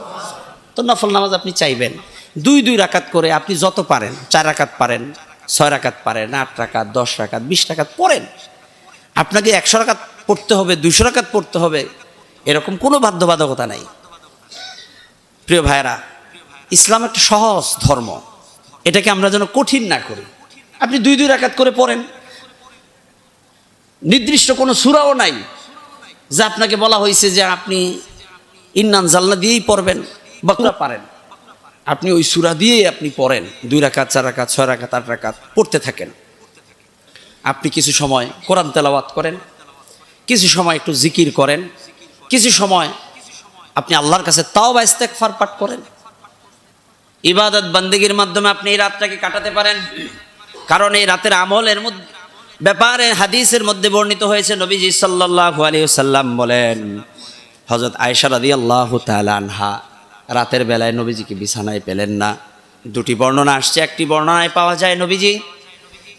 তো নফল নামাজ আপনি চাইবেন 2 রাকাত করে, আপনি যত পারেন, 4 রাকাত পারেন, 6 রাকাত পারেন, 8 রাকাত, 10 রাকাত, 20 রাকাত পড়েন। আপনাকে 100 রাকাত পড়তে হবে, 200 রাকাত পড়তে হবে, এরকম কোনো বাধ্যবাধকতা নাই। প্রিয় ভাইরা, ইসলাম একটা সহজ ধর্ম, এটাকে আমরা যেন কঠিন না করি। আপনি 2 রাকাত করে পড়েন, নির্দিষ্ট কোনো সূরাও নাই যে আপনাকে বলা হয়েছে যে আপনি ইন্নান জালনা দিয়েই পড়বেন বা পারেন, আপনি ওই সূরা দিয়েই আপনি পড়েন। 2 রাকাত, 4 রাকাত, 6 রাকাত, 8 রাকাত পড়তে থাকেন। আপনি কিছু সময় কোরআন তেলাওয়াত করেন, কিছু সময় একটু জিকির করেন, কিছু সময় আপনি আল্লাহর কাছে তাওবা ইস্তেগফার পাঠ করেন। ইবাদত বান্দেগীর মাধ্যমে আপনি এই রাতটাকে কাটাতে পারেন। কারণ এই রাতের আমলের মধ্যে ব্যাপারে হাদিসের মধ্যে বর্ণিত হয়েছে, নবীজি সাল্লাল্লাহু আলাইহি ওয়াসাল্লাম বলেন, হযরত আয়েশা রাদিয়াল্লাহু তাআলা আনহা রাতের বেলায় নবীজিকে বিছানায় পেলেন না। দুটি বর্ণনা আসছে। একটি বর্ণনায় পাওয়া যায় নবীজি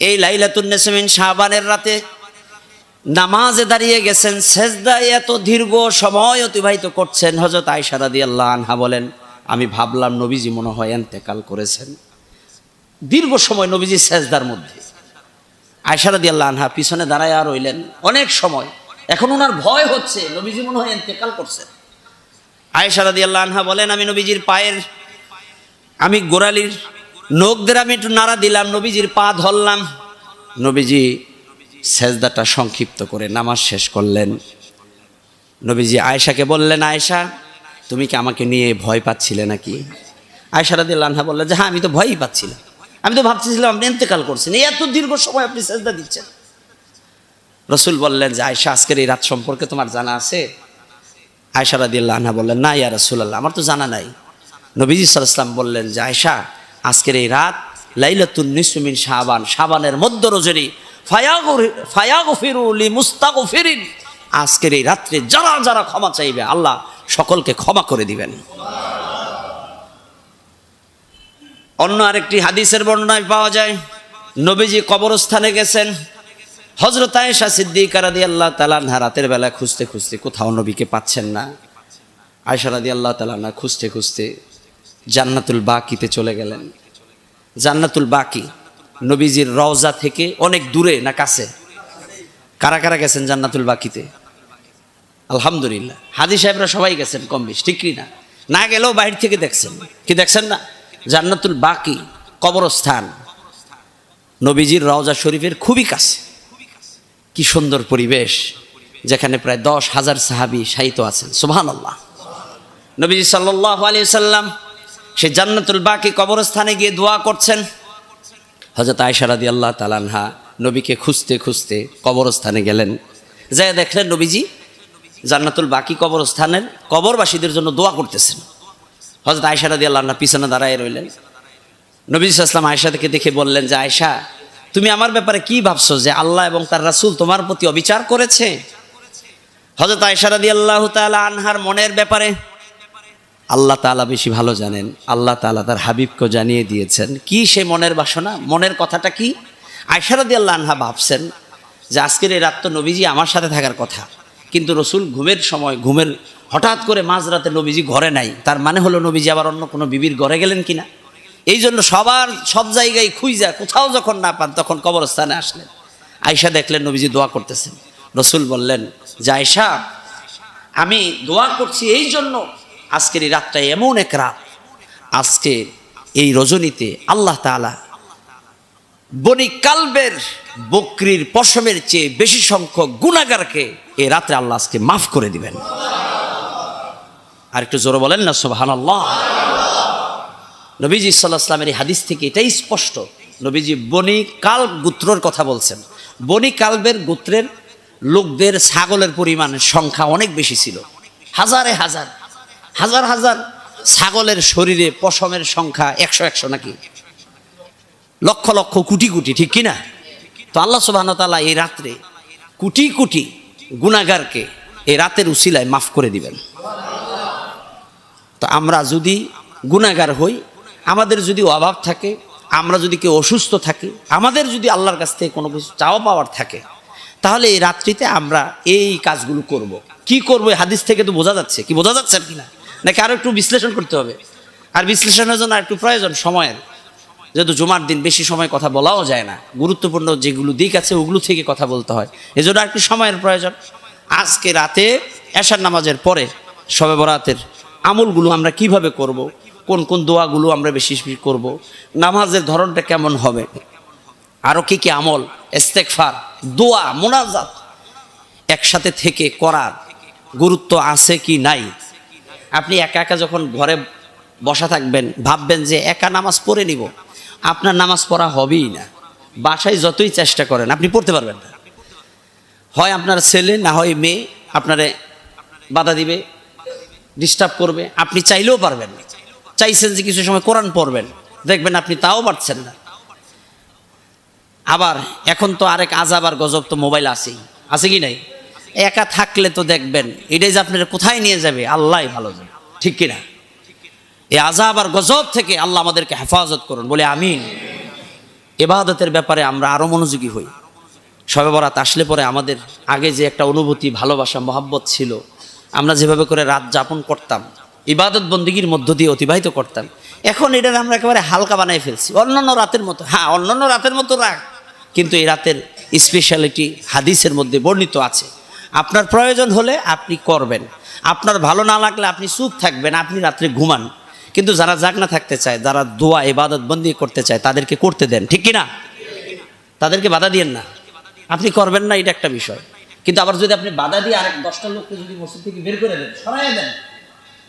এই লাইলাতুন নিসফ মিন শাবানের রাতে নামাজে দাঁড়িয়ে গেছেন, সেজদায় এত দীর্ঘ সময় অতিবাহিত করছেন। হযরত আয়েশা রাদিয়াল্লাহু আনহা বলেন, আমি ভাবলাম নবীজি মনে হয় ইন্তেকাল করেছেন। দীর্ঘ সময় নবীজি সেজদার মধ্যে। আয়েশা রাদিয়াল্লাহু আনহা পিছনে দাঁড়ায় আর রইলেন অনেক সময়। এখন ওনার ভয় হচ্ছে নবীজি মনে হয় ইন্তেকাল করছেন। আয়েশা রাদিয়াল্লাহু আনহা বলেন, আমি নবীজির পায়ের গোড়ালির নখদের আমি একটু নাড়া দিলাম, নবীজির পা ধরলাম। নবীজি সেজদাটা সংক্ষিপ্ত করে নামাজ শেষ করলেন। নবীজি আয়েশাকে বললেন, আয়েশা তুমি কি আমাকে নিয়ে ভয় পাচ্ছিলে নাকি? আয়েশা রাদিয়াল্লাহু আনহা বললেন যে হ্যাঁ, আমি তো ভয়ই পাচ্ছিলাম, আমি তো ভাবছিলাম আপনি ইন্তেকাল করছেন, এই এত দীর্ঘ সময় আপনি সেজদা দিচ্ছেন। রাসূল বললেন যে আয়েশা আজকের এই রাত সম্পর্কে তোমার জানা আছে? আয়েশা রাদিয়াল্লাহু আনহা বললেন, না ইয়া রাসূলুল্লাহ, আমার তো জানা নাই। নবীজি সাল্লাল্লাহু আলাইহি ওয়াসাল্লাম বললেন যে আয়েশা আজকের এই রাত লাইলাতুন নিসফ মিন শাবান, শাবানের মধ্য রজনী, ফায়াগফিরু লিমুস্তাগফিরিন, আজকের এই রাত্রে যারা যারা ক্ষমা চাইবে আল্লাহ সকলকে ক্ষমা করে দিবেন। অন্য আরেকটি হাদিসের বর্ণনায় পাওয়া যায় নবীজি কবরস্থানে গেছেন। হযরত আয়েশা সিদ্দিকা রাদিয়াল্লাহু তাআলা আনহা রাতের বেলা খুঁজতে খুঁজতে কোথাও নবীকে পাচ্ছেন না। আয়েশা রাদিয়াল্লাহু তাআলা আনহা খুঁজতে খুঁজতে জান্নাতুল বাকিতে চলে গেলেন। জান্নাতুল বাকি নবীজির রওজা থেকে অনেক দূরে না কাছে? কারা কারা গেছেন জান্নাতুল বাকিতে? আলহামদুলিল্লাহ, হাজী সাহেবরা সবাই গেছেন কম বেশ, ঠিক না? না গেলেও বাইরে থেকে দেখছেন, কি দেখছেন না? জান্নাতুল বাকি কবরস্থান নবীজির রওজা শরীফের খুবই কাছে। কি সুন্দর পরিবেশ, যেখানে প্রায় 10,000 সাহাবী শায়িত আছেন। সুবহানাল্লাহ। নবীজি সাল্লাল্লাহু আলাইহি ওয়াসাল্লাম সে জান্নাতুল বাকি কবরস্থানে গিয়ে দোয়া করছেন। হযরত আয়েশা রাদিয়াল্লাহু তাআলা আনহা নবীকে খুঁজতে খুঁজতে কবরস্থানে গেলেন, যায় দেখলেন নবীজি জান্নাতুল বাকি কবরস্থানের কবরবাসীদের জন্য দোয়া করতেছেন। হযরত আয়েশা রাদিয়াল্লাহু আনহা পিছনে দাঁড়ায় রইলেন। নবী সাল্লাল্লাহু আলাইহি ওয়াসাল্লাম আয়েশাকে দেখে বললেন যে আয়েশা তুমি আমার ব্যাপারে কি ভাবছো যে আল্লাহ এবং তার রাসূল তোমার প্রতি অবিচার করেছে? হযরত আয়েশা রাদিয়াল্লাহু তাআলা আনহার মনের ব্যাপারে আল্লাহ তাআলা বেশি ভালো জানেন। আল্লাহ তাআলা তার হাবিবকে জানিয়ে দিয়েছেন কি সে মনের বাসনা, মনের কথাটা কি। আয়েশা রাদিয়াল্লাহু আনহা ভাবছেন যে আজকের এই রাত তো নবীজি আমার সাথে থাকার কথা, কিন্তু রাসূল ঘুমের হঠাৎ করে মাঝরাতে নবীজি ঘরে নাই, তার মানে হলো নবীজি আবার অন্য কোনো বিবির ঘরে গেলেন কিনা। এই জন্য সব জায়গায় খুঁজা কোথাও যখন না পান তখন কবরস্থানে আসলেন। আয়েশা দেখলেন নবীজি দোয়া করতেছেন। রাসূল বললেন যে আয়েশা আমি দোয়া করছি এই জন্য, আজকের এই রাতটা এমন এক রাত, আজকে এই রজনীতে আল্লাহ তাআলা বনি কালবের বকরির পশমের চেয়ে বেশি সংখ্যক গুনাহগারকে এই রাতে আল্লাহ আজকে মাফ করে দিবেন। আর একটু জোরে বলেন না সুবহানাল্লাহ। নবীজি সাল্লাল্লাহু আলাইহি ওয়াসাল্লামের এই হাদিস থেকে এটাই স্পষ্ট, নবীজি বনি কালব গোত্রের কথা বলছেন। বনি কালবের গোত্রের লোকদের ছাগলের পরিমাণ সংখ্যা অনেক বেশি ছিল, হাজারে হাজার হাজার হাজার ছাগলের শরীরে পশমের সংখ্যা 100 নাকি লক্ষ লক্ষ কোটি কোটি, ঠিক কিনা? তো আল্লাহ সুবহানাহু ওয়া তাআলা এই রাত্রে কোটি কোটি গুনাহগারকে এই রাতের উসিলায় মাফ করে দিবেন। তো আমরা যদি গুনাহগার হই, আমাদের যদি অভাব থাকে, আমরা যদি কেউ অসুস্থ থাকি, আমাদের যদি আল্লাহর কাছ থেকে কোনো কিছু চাওয়া পাওয়ার থাকে, তাহলে এই রাত্রিতে আমরা এই কাজগুলো করব। কি করব হাদিস থেকে তো বোঝা যাচ্ছে, কি বোঝা যাচ্ছে কিনা, নাকি আরো একটু বিশ্লেষণ করতে হবে? আর বিশ্লেষণের জন্য একটু প্রয়োজন সময়ের, যেহেতু জুমার দিন বেশি সময় কথা বলাও যায় না, গুরুত্বপূর্ণ যেগুলো দিক আছে ওগুলো থেকে কথা বলতে হয়, এজন্য একটু সময়ের প্রয়োজন। আজকে রাতে এশার নামাজের পরে শবে বরাতের আমলগুলো আমরা কিভাবে করব, কোন কোন দোয়াগুলো আমরা বেশি বেশি করব, নামাজের ধরনটা কেমন হবে, আরও কি কি আমল, ইস্তেগফার, দোয়া, মুনাজাত একসাথে থেকে করার গুরুত্ব আছে কি নাই। আপনি একা একা যখন ঘরে বসা থাকবেন, ভাববেন যে একা নামাজ পড়ে নিব, আপনার নামাজ পড়া হবেই না। বাসায় যতই চেষ্টা করেন আপনি পড়তে পারবেন না। হয় আপনার ছেলে না হয় মেয়ে আপনারে বাধা দিবে, ডিস্টার্ব করবে, আপনি চাইলেও পারবেন না। চাইছেন যে কিছু সময় কোরআন পড়বেন, দেখবেন আপনি তাও পারছেন না। আবার এখন তো আরেক আযাব আর গজব তো মোবাইল আছেই, আছে কি নাই? একা থাকলে তো দেখবেন এটাই যে আপনারা কোথায় নিয়ে যাবে আল্লাহই ভালো জানে, ঠিক কিনা? এই আযাব আর গজব থেকে আল্লাহ আমাদেরকে হেফাজত করুন, বলে আমিন। ইবাদতের ব্যাপারে আমরা আরো মনোযোগী হই। শবে বরাত আসলে পরে আমাদের আগে যে একটা অনুভূতি, ভালোবাসা, মহব্বত ছিল, আমরা যেভাবে করে রাত যাপন করতাম, ইবাদত বন্দিগির মধ্য দিয়ে অতিবাহিত করতাম, এখন এটা আমরা একেবারে হালকা বানাই ফেলছি। অন্যান্য রাতের মতো, হ্যাঁ অন্যান্য রাতের মতো রাখ, কিন্তু এই রাতের স্পেশালিটি হাদিসের মধ্যে বর্ণিত আছে। আপনার প্রয়োজন হলে আপনি করবেন, আপনার ভালো না লাগলে আপনি চুপ থাকবেন, আপনি রাত্রে ঘুমান। কিন্তু যারা জাগনা থাকতে চায়, যারা দোয়া ইবাদত বন্দি করতে চায়, তাদেরকে করতে দেন, ঠিক কিনা? তাদেরকে বাধা দিয়েন না, আপনি করবেন না, এটা একটা বিষয়। কিন্তু আবার যদি আপনি বাধা দিয়ে আরেক 10টা লোককে যদি মসজিদ থেকে বের করে দেন, সরাই দেন,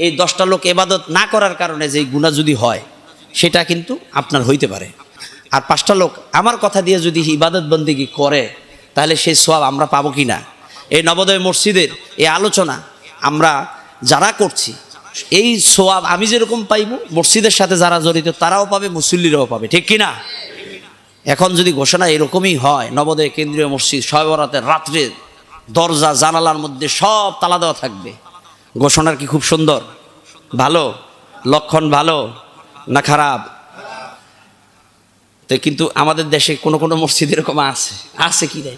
এই 10টা লোক ইবাদত না করার কারণে যে গুনাহ যদি হয়, সেটা কিন্তু আপনার হইতে পারে। আর 5টা লোক আমার কথা দিয়ে যদি ইবাদত বন্দেগী করে, তাহলে সেই সওয়াব আমরা পাবো কি না? এই নবোদয় মসজিদের এই আলোচনা আমরা যারা করছি, এই সওয়াব আমি যেরকম পাইব, মসজিদের সাথে যারা জড়িত তারাও পাবে, মুসল্লিরাও পাবে, ঠিক কিনা? এখন যদি ঘোষণা এরকমই হয়, নবোদয় কেন্দ্রীয় মসজিদ শবে বরাতের রাত্রে দরজা জানালার মধ্যে সব তালা দেওয়া থাকবে, ঘোষণার কি খুব সুন্দর? ভালো লক্ষণ, ভালো না খারাপ? তো কিন্তু আমাদের দেশে কোনো কোনো মসজিদ এরকম আছে কি নাই?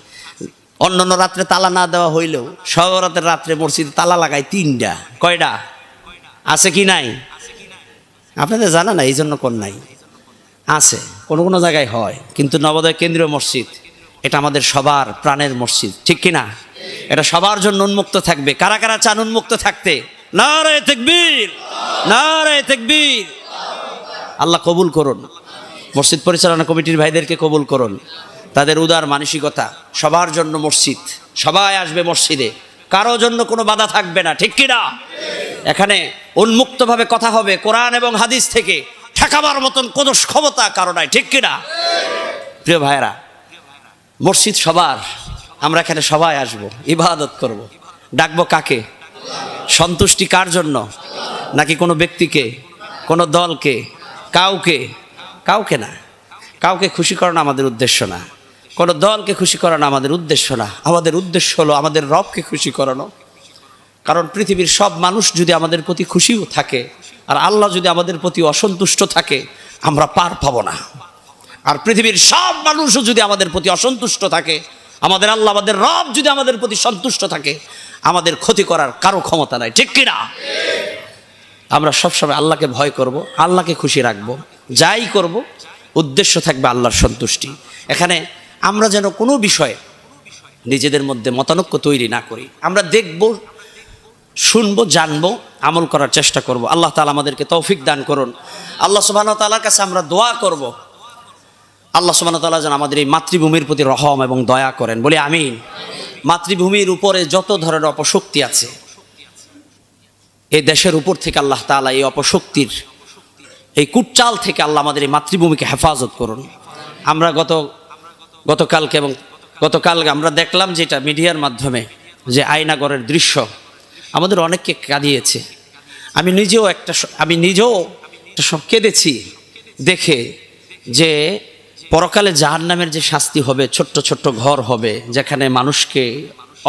অন্যান্য রাত্রে তালা না দেওয়া হইলেও শবে বরাতের রাত্রে মসজিদে তালা লাগায় 3টা। কয়টা আছে কি নাই? আপনাদের জানা না, এই জন্য কোন নাই, আছে কোনো কোনো জায়গায় হয়। কিন্তু নবোদয় কেন্দ্রীয় মসজিদ এটা আমাদের সবার প্রাণের মসজিদ, ঠিক কিনা? এটা সবার জন্য উন্মুক্ত থাকবে। কারা কারা চান উন্মুক্ত থাকতে? নারে তাকবীর, নারে তাকবীর। আল্লাহ কবুল করুন, মসজিদ পরিচালনা কমিটির ভাইদেরকে কবুল করুন, তাদের উদার মানসিকতা। সবার জন্য মসজিদ, সবাই আসবে মসজিদে, কারো জন্য কোনো বাধা থাকবে না, ঠিক কিনা? এখানে উন্মুক্তভাবে কথা হবে কোরআন এবং হাদিস থেকে, ঠেকাবার মতন কোনো ক্ষমতা কারো নাই, ঠিক কিনা? প্রিয় ভাইয়েরা, মসজিদ সবার, আমরা এখানে সবাই আসব, ইবাদত করব। ডাকবো কাকে? সন্তুষ্টি কার জন্য? নাকি কোনো ব্যক্তিকে, কোনো দলকে, কাউকে? কাউকে না, কাউকে খুশি করানো আমাদের উদ্দেশ্য না, কোনো দলকে খুশি করানো আমাদের উদ্দেশ্য না। আমাদের উদ্দেশ্য হলো আমাদের রবকে খুশি করানো। কারণ পৃথিবীর সব মানুষ যদি আমাদের প্রতি খুশিও থাকে, আর আল্লাহ যদি আমাদের প্রতি অসন্তুষ্ট থাকে, আমরা পার পাবো না। আর পৃথিবীর সব মানুষও যদি আমাদের প্রতি অসন্তুষ্ট থাকে, আমাদের আল্লাহ, আমাদের রব যদি আমাদের প্রতি সন্তুষ্ট থাকে, আমাদের ক্ষতি করার কারো ক্ষমতা নাই, ঠিক কিনা? আমরা সবসময় আল্লাহকে ভয় করব, আল্লাহকে খুশি রাখবো, যাই করব উদ্দেশ্য থাকবে আল্লাহর সন্তুষ্টি। এখানে আমরা যেন কোনো বিষয়ে নিজেদের মধ্যে মতানৈক্য তৈরি না করি। আমরা দেখব, শুনবো, জানবো, আমল করার চেষ্টা করব। আল্লাহ তাআলা আমাদেরকে তৌফিক দান করুন। আল্লাহ সুবহানাহু ওয়া তাআলার কাছে আমরা দোয়া করব, আল্লাহ সুবহানাহু ওয়া তাআলা যেন আমাদের এই মাতৃভূমির প্রতি রহম এবং দয়া করেন, বলি আমিন। মাতৃভূমির উপরে যত ধরনের অপশক্তি আছে, এই দেশের উপর থেকে আল্লাহ তাআলা এই অপশক্তির, এই কুটচাল থেকে আল্লাহ আমাদের এই মাতৃভূমিকে হেফাজত করুন। আমরা গতকালকে আমরা দেখলাম যেটা মিডিয়ার মাধ্যমে, যে আয়নাগরের দৃশ্য আমাদের অনেককে কাঁদিয়েছে। আমি নিজেও সব কেঁদেছি দেখে, যে পরকালে জাহান্নামের যে শাস্তি হবে, ছোট্ট ছোট্ট ঘর হবে, যেখানে মানুষকে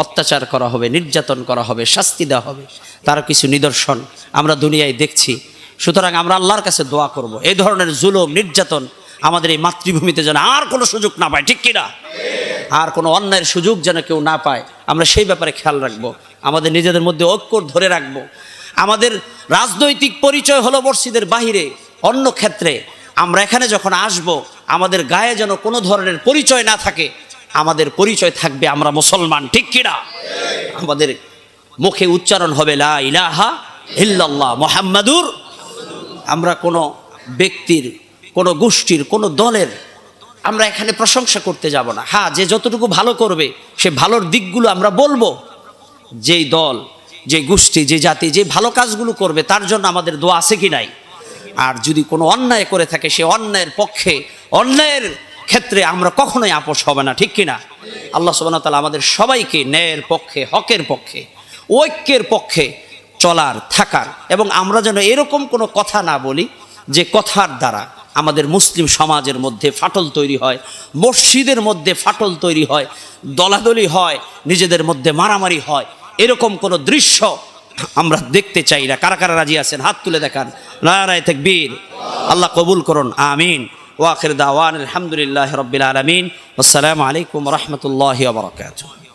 অত্যাচার করা হবে, নির্যাতন করা হবে, শাস্তি দেওয়া হবে, তার কিছু নিদর্শন আমরা দুনিয়ায় দেখছি। সুতরাং আমরা আল্লাহর কাছে দোয়া করব, এই ধরনের জুলুম, নির্যাতন আমাদের এই মাতৃভূমিতে যেন আর কোনো সুযোগ না পায়, ঠিক কিনা? আর কোনো অন্যায়ের সুযোগ যেন কেউ না পায়, আমরা সেই ব্যাপারে খেয়াল রাখবো। আমাদের নিজেদের মধ্যে ঐক্য ধরে রাখবো। আমাদের রাজনৈতিক পরিচয় হলো মসজিদের বাহিরে, অন্য ক্ষেত্রে আমরা এখানে যখন আসব, আমাদের গায়ে যেন কোনো ধরনের পরিচয় না থাকে, আমাদের পরিচয় থাকবে আমরা মুসলমান, ঠিক কিনা? আমাদের মুখে উচ্চারণ হবে লা ইলাহা ইল্লাল্লাহ মুহাম্মাদুর। আমরা কোনো ব্যক্তির, কোনো গোষ্ঠীর, কোনো দলের আমরা এখানে প্রশংসা করতে যাব না। হ্যাঁ, যে যতটুকু ভালো করবে সে ভালোর দিকগুলো আমরা বলবো। যেই দল, যে গোষ্ঠী, যে জাতি যে ভালো কাজগুলো করবে, তার জন্য আমাদের দোয়া আছে কি নাই? আর যদি কোনো অন্যায় করে থাকে, সে অন্যায়ের পক্ষে, অন্যায়ের ক্ষেত্রে আমরা কখনোই আপোষ হবে না, ঠিক কিনা? আল্লাহ সুবহানাহু ওয়া তাআলা আমাদের সবাইকে ন্যায়ের পক্ষে, হকের পক্ষে, ঐক্যের পক্ষে চলার, থাকার, এবং আমরা যেন এরকম কোনো কথা না বলি যে কথার দ্বারা আমাদের মুসলিম সমাজের মধ্যে ফাটল তৈরি হয়, মসজিদের মধ্যে ফাটল তৈরি হয়, দলাদলি হয়, নিজেদের মধ্যে মারামারি হয়। এরকম কোনো দৃশ্য আমরা দেখতে চাই না। কারা কারা রাজি আছেন হাত তুলে দেখান। নারায়ে তাকবীর। আল্লাহ কবুল করুন, আমিন। ওয়া আখির দাওয়ানা আলহামদুলিল্লাহি রাব্বিল আলামিন। আসসালামু আলাইকুম ওয়া রাহমাতুল্লাহি ওয়া বারাকাতুহু।